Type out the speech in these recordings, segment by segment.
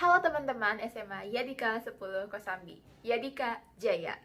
Halo teman-teman SMA Yadika 10 Kosambi, Yadika Jaya.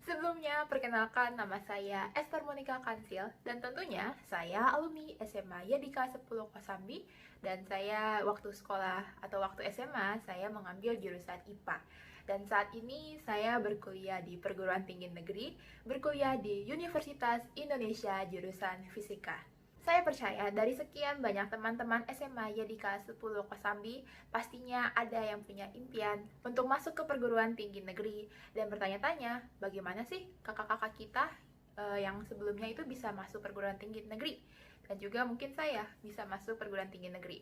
Sebelumnya, perkenalkan nama saya Esther Monica Kansil dan tentunya saya alumni SMA Yadika 10 Kosambi dan saya waktu sekolah atau waktu SMA saya mengambil jurusan IPA. Dan saat ini saya berkuliah di perguruan tinggi negeri, berkuliah di Universitas Indonesia jurusan Fisika. Saya percaya dari sekian banyak teman-teman SMA Yadika 10 Kosambi, pastinya ada yang punya impian untuk masuk ke perguruan tinggi negeri dan bertanya-tanya, bagaimana sih kakak-kakak kita yang sebelumnya itu bisa masuk perguruan tinggi negeri? Dan juga mungkin saya bisa masuk perguruan tinggi negeri.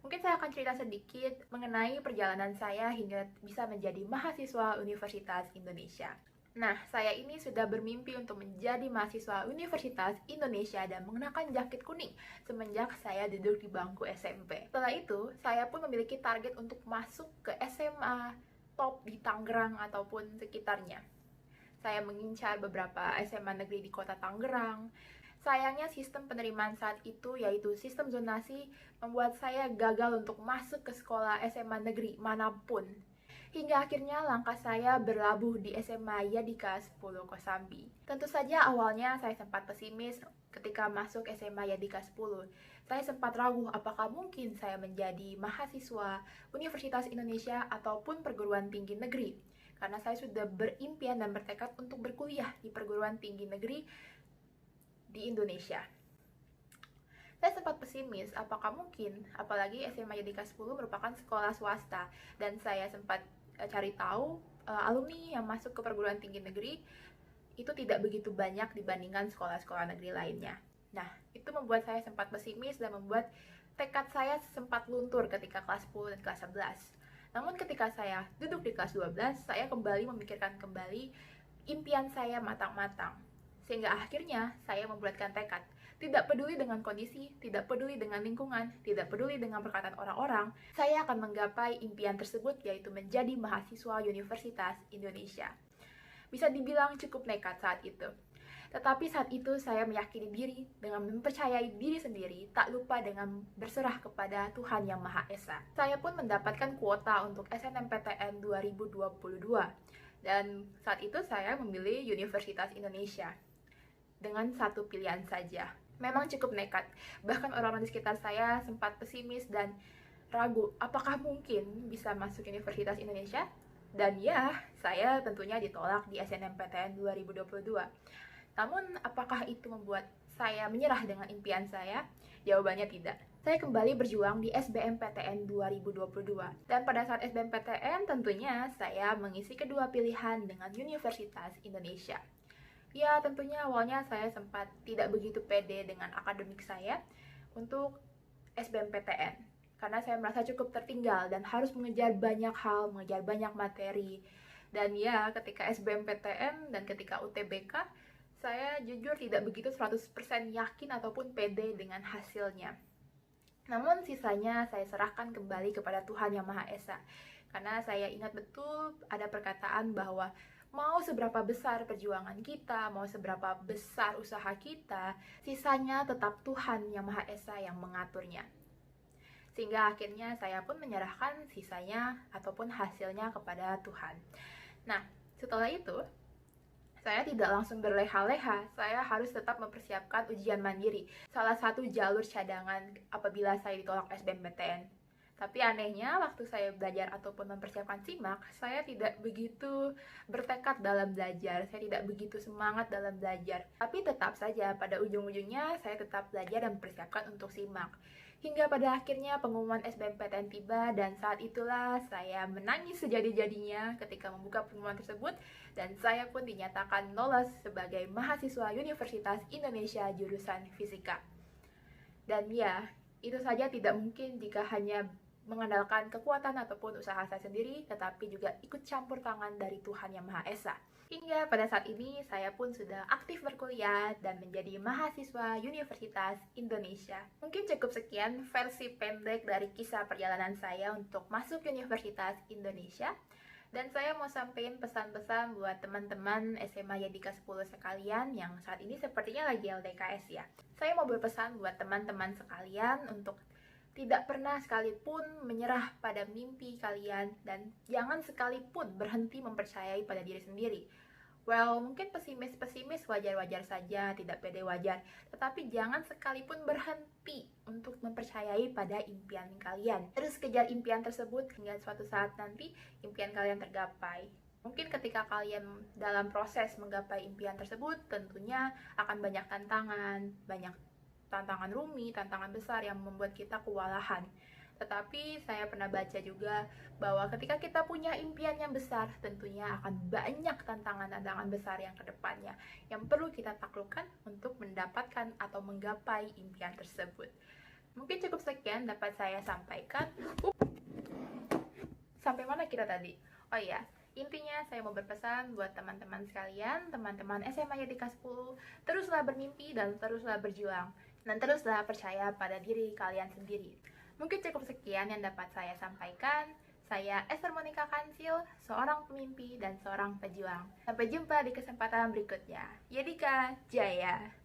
Mungkin saya akan cerita sedikit mengenai perjalanan saya hingga bisa menjadi mahasiswa Universitas Indonesia. Nah, saya ini sudah bermimpi untuk menjadi mahasiswa Universitas Indonesia dan mengenakan jaket kuning semenjak saya duduk di bangku SMP. Setelah itu, saya pun memiliki target untuk masuk ke SMA top di Tangerang ataupun sekitarnya. Saya mengincar beberapa SMA negeri di kota Tangerang. Sayangnya sistem penerimaan saat itu, yaitu sistem zonasi, membuat saya gagal untuk masuk ke sekolah SMA negeri manapun. Hingga akhirnya langkah saya berlabuh di SMA Yadika 10 Kosambi. Tentu saja awalnya saya sempat pesimis ketika masuk SMA Yadika 10. Saya sempat ragu apakah mungkin saya menjadi mahasiswa Universitas Indonesia ataupun perguruan tinggi negeri. Karena saya sudah berimpian dan bertekad untuk berkuliah di perguruan tinggi negeri di Indonesia. Saya sempat pesimis apakah mungkin, apalagi SMA Yadika 10 merupakan sekolah swasta dan saya sempat cari tahu alumni yang masuk ke perguruan tinggi negeri itu tidak begitu banyak dibandingkan sekolah-sekolah negeri lainnya. Nah, itu membuat saya sempat pesimis dan membuat tekad saya sempat luntur ketika kelas 10 dan kelas 11. Namun ketika saya duduk di kelas 12, saya kembali memikirkan kembali impian saya matang-matang. Sehingga akhirnya saya membuatkan tekad. Tidak peduli dengan kondisi, tidak peduli dengan lingkungan, tidak peduli dengan perkataan orang-orang, saya akan menggapai impian tersebut, yaitu menjadi mahasiswa Universitas Indonesia. Bisa dibilang cukup nekat saat itu. Tetapi saat itu saya meyakini diri dengan mempercayai diri sendiri, tak lupa dengan berserah kepada Tuhan Yang Maha Esa. Saya pun mendapatkan kuota untuk SNMPTN 2022. Dan saat itu saya memilih Universitas Indonesia dengan satu pilihan saja. Memang cukup nekat. Bahkan orang-orang di sekitar saya sempat pesimis dan ragu apakah mungkin bisa masuk Universitas Indonesia. Dan ya, saya tentunya ditolak di SNMPTN 2022. Namun, apakah itu membuat saya menyerah dengan impian saya? Jawabannya tidak. Saya kembali berjuang di SBMPTN 2022. Dan pada saat SBMPTN, tentunya saya mengisi kedua pilihan dengan Universitas Indonesia. Ya, tentunya awalnya saya sempat tidak begitu pede dengan akademik saya untuk SBMPTN. Karena saya merasa cukup tertinggal dan harus mengejar banyak hal, mengejar banyak materi. Dan ya, ketika SBMPTN dan ketika UTBK, saya jujur tidak begitu 100% yakin ataupun pede dengan hasilnya. Namun sisanya saya serahkan kembali kepada Tuhan Yang Maha Esa. Karena saya ingat betul ada perkataan bahwa mau seberapa besar perjuangan kita, mau seberapa besar usaha kita, sisanya tetap Tuhan Yang Maha Esa yang mengaturnya. Sehingga akhirnya saya pun menyerahkan sisanya ataupun hasilnya kepada Tuhan. Nah, setelah itu, saya tidak langsung berleha-leha, saya harus tetap mempersiapkan ujian mandiri, salah satu jalur cadangan apabila saya ditolak SBMPTN. Tapi anehnya, waktu saya belajar ataupun mempersiapkan SIMAK, saya tidak begitu bertekad dalam belajar, saya tidak begitu semangat dalam belajar. Tapi tetap saja, pada ujung-ujungnya saya tetap belajar dan mempersiapkan untuk SIMAK. Hingga pada akhirnya pengumuman SBMPTN tiba dan saat itulah saya menangis sejadi-jadinya ketika membuka pengumuman tersebut dan saya pun dinyatakan lolos sebagai mahasiswa Universitas Indonesia jurusan Fisika. Dan ya, itu saja tidak mungkin jika hanya mengandalkan kekuatan ataupun usaha saya sendiri, tetapi juga ikut campur tangan dari Tuhan Yang Maha Esa. Hingga pada saat ini saya pun sudah aktif berkuliah dan menjadi mahasiswa Universitas Indonesia. Mungkin cukup sekian versi pendek dari kisah perjalanan saya untuk masuk Universitas Indonesia. Dan saya mau sampaikan pesan-pesan buat teman-teman SMA Yadika 10 sekalian yang saat ini sepertinya lagi LDKS ya. Saya mau berpesan buat teman-teman sekalian untuk Tidak pernah sekalipun menyerah pada mimpi kalian dan jangan sekalipun berhenti mempercayai pada diri sendiri. Well, mungkin pesimis wajar-wajar saja, tidak pede wajar. Tetapi jangan sekalipun berhenti untuk mempercayai pada impian kalian. Terus kejar impian tersebut hingga suatu saat nanti impian kalian tergapai. Mungkin ketika kalian dalam proses menggapai impian tersebut, tentunya akan banyak tantangan rumit, tantangan besar yang membuat kita kewalahan. Tetapi saya pernah baca juga bahwa ketika kita punya impian yang besar, tentunya akan banyak tantangan-tantangan besar yang kedepannya yang perlu kita taklukkan untuk mendapatkan atau menggapai impian tersebut. Mungkin cukup sekian dapat saya sampaikan. Sampai mana kita tadi? Oh iya, intinya saya mau berpesan buat teman-teman sekalian, teman-teman SMA Yadika 10, teruslah bermimpi dan teruslah berjuang. Dan teruslah percaya pada diri kalian sendiri. Mungkin cukup sekian yang dapat saya sampaikan. Saya Esther Monica Kansil, seorang pemimpi dan seorang pejuang. Sampai jumpa di kesempatan berikutnya. Yadika Jaya!